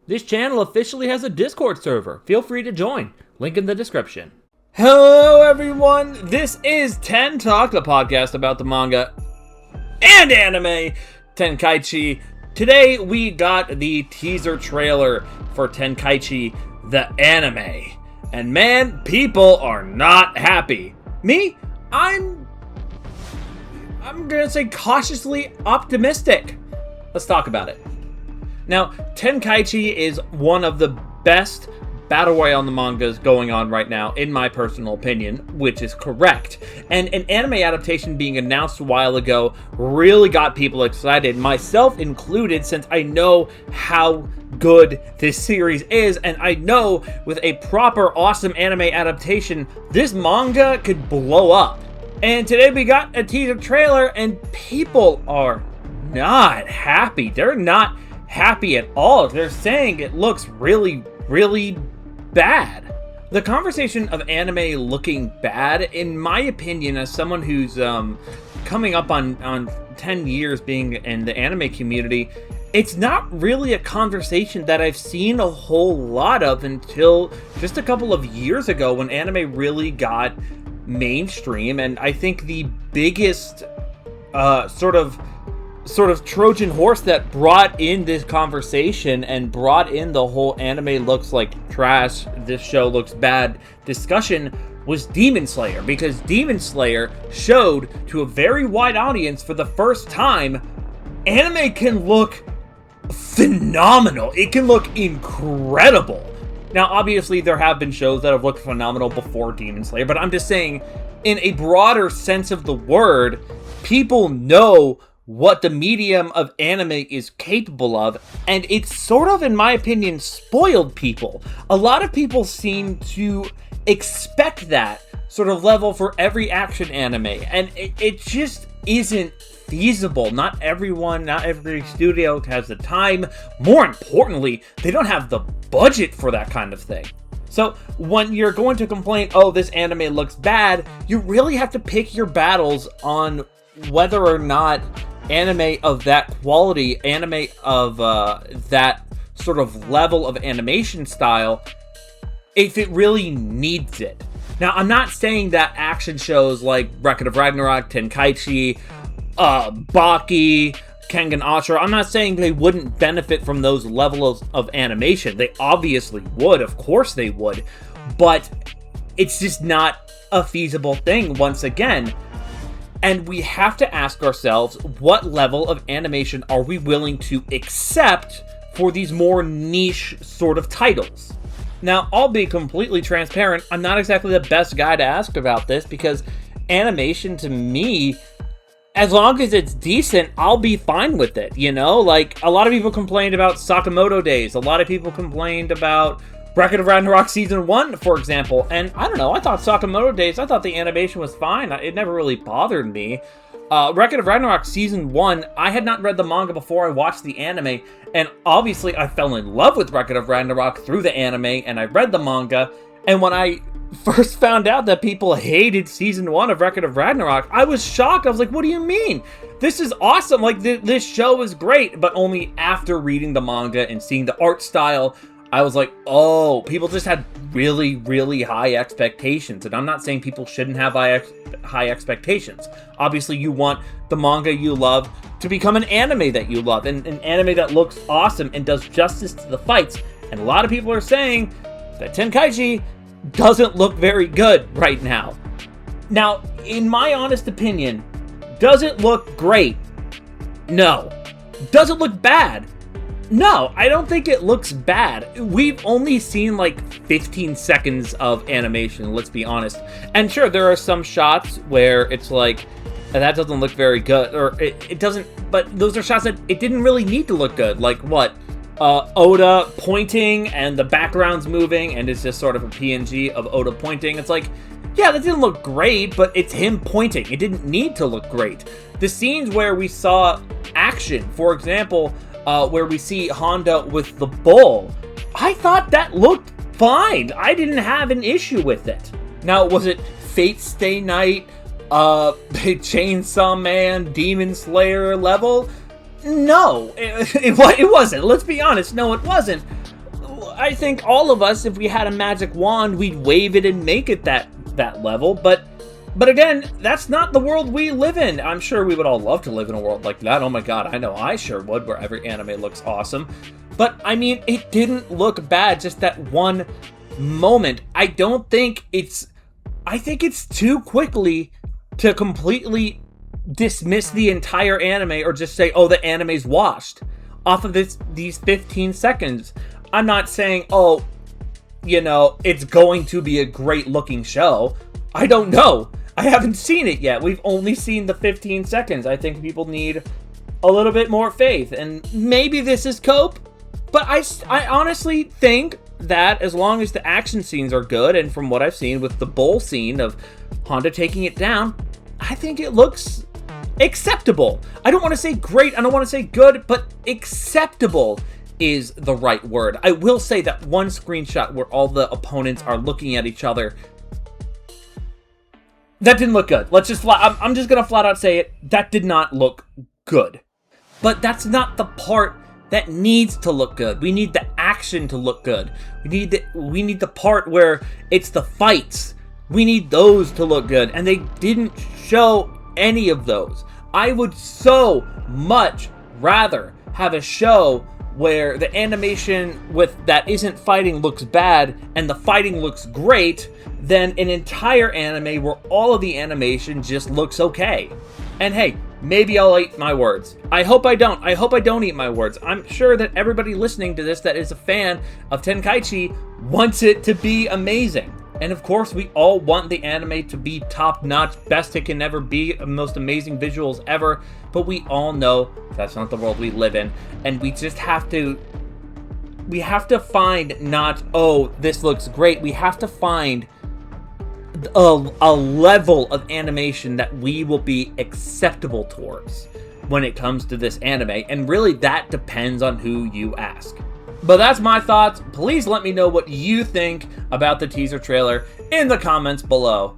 This channel officially has a Discord server. Feel free to join. Link in the description. Hello everyone, this is Tentalk, the podcast about the manga and anime Tenkaichi. Today we got the teaser trailer for Tenkaichi, the anime. And man, people are not happy. Me? I'm gonna say cautiously optimistic. Let's talk about it. Now, Tenkaichi is one of the best Battle Royale mangas going on right now, in my personal opinion, which is correct. And an anime adaptation being announced a while ago really got people excited, myself included, since I know how good this series is, and I know with a proper awesome anime adaptation, this manga could blow up. And today we got a teaser trailer, and people are not happy. They're not happy at all. They're saying it looks really, really bad. The conversation of anime looking bad, in my opinion, as someone who's coming up on 10 years being in the anime community, it's not really a conversation that I've seen a whole lot of until just a couple of years ago when anime really got mainstream. And I think the biggest sort of Trojan horse that brought in this conversation and brought in the whole anime looks like trash, this show looks bad discussion was Demon Slayer, because Demon Slayer showed to a very wide audience for the first time anime can look phenomenal. It can look incredible. Now, obviously, there have been shows that have looked phenomenal before Demon Slayer, but I'm just saying, in a broader sense of the word, people know what the medium of anime is capable of, and it's sort of, in my opinion, spoiled people. A lot of people seem to expect that sort of level for every action anime, and it just isn't feasible. Not every studio has the time. More importantly, they don't have the budget for that kind of thing. So when you're going to complain, oh, this anime looks bad, you really have to pick your battles on whether or not anime of that quality, anime of that sort of level of animation style, if it really needs it. Now, I'm not saying that action shows like Record of Ragnarok, Tenkaichi, Baki, Kengan Ashura, I'm not saying they wouldn't benefit from those levels of animation. They obviously would, of course they would, but it's just not a feasible thing once again. And we have to ask ourselves, what level of animation are we willing to accept for these more niche sort of titles? Now, I'll be completely transparent, I'm not exactly the best guy to ask about this, because animation to me, as long as it's decent, I'll be fine with it, you know? Like, a lot of people complained about Sakamoto Days, a lot of people complained about Record of Ragnarok Season 1, for example, and I don't know, I thought Sakamoto Days, I thought the animation was fine, it never really bothered me. Record of Ragnarok Season 1, I had not read the manga before I watched the anime, and obviously I fell in love with Record of Ragnarok through the anime, and I read the manga, and when I first found out that people hated Season 1 of Record of Ragnarok, I was shocked. I was like, what do you mean? This is awesome, like, this show is great, but only after reading the manga and seeing the art style, I was like, oh, people just had really, really high expectations. And I'm not saying people shouldn't have high expectations. Obviously, you want the manga you love to become an anime that you love, and an anime that looks awesome and does justice to the fights. And a lot of people are saying that Tenkaichi doesn't look very good right now. Now, in my honest opinion, does it look great? No. Does it look bad? No, I don't think it looks bad. We've only seen like 15 seconds of animation, let's be honest. And sure, there are some shots where it's like, that doesn't look very good, or it doesn't, but those are shots that it didn't really need to look good. Like what? Oda pointing and the background's moving and it's just sort of a PNG of Oda pointing. It's like, yeah, that didn't look great, but it's him pointing. It didn't need to look great. The scenes where we saw action, for example, where we see Honda with the bull, I thought that looked fine. I didn't have an issue with it. Now, was it Fate Stay Night, Chainsaw Man, Demon Slayer level? No, it wasn't. Let's be honest. No, it wasn't. I think all of us, if we had a magic wand, we'd wave it and make it that level. But again, that's not the world we live in. I'm sure we would all love to live in a world like that. Oh my god, I know I sure would, where every anime looks awesome. But, I mean, it didn't look bad, just that one moment. I think it's too quickly to completely dismiss the entire anime or just say, oh, the anime's washed off of these 15 seconds. I'm not saying, oh, you know, it's going to be a great looking show. I don't know. I haven't seen it yet. We've only seen the 15 seconds. I think people need a little bit more faith, and maybe this is cope, but I honestly think that as long as the action scenes are good, and from what I've seen with the bowl scene of Honda taking it down, I think it looks acceptable. I don't want to say great, I don't want to say good, but acceptable is the right word. I will say that one screenshot where all the opponents are looking at each other, that didn't look good. I'm just gonna flat out say it, that did not look good. But that's not the part that needs to look good. We need the action to look good. We need the part where it's the fights. We need those to look good, and they didn't show any of those. I would so much rather have a show where the animation with that isn't fighting looks bad and the fighting looks great than an entire anime where all of the animation just looks okay. And hey, maybe I'll eat my words. I hope I don't. I hope I don't eat my words. I'm sure that everybody listening to this that is a fan of Tenkaichi wants it to be amazing. And of course, we all want the anime to be top-notch, best it can ever be, most amazing visuals ever, but we all know that's not the world we live in, and we just have to find not, oh, this looks great, we have to find a level of animation that we will be acceptable towards when it comes to this anime, and really that depends on who you ask. But that's my thoughts. Please let me know what you think about the teaser trailer in the comments below.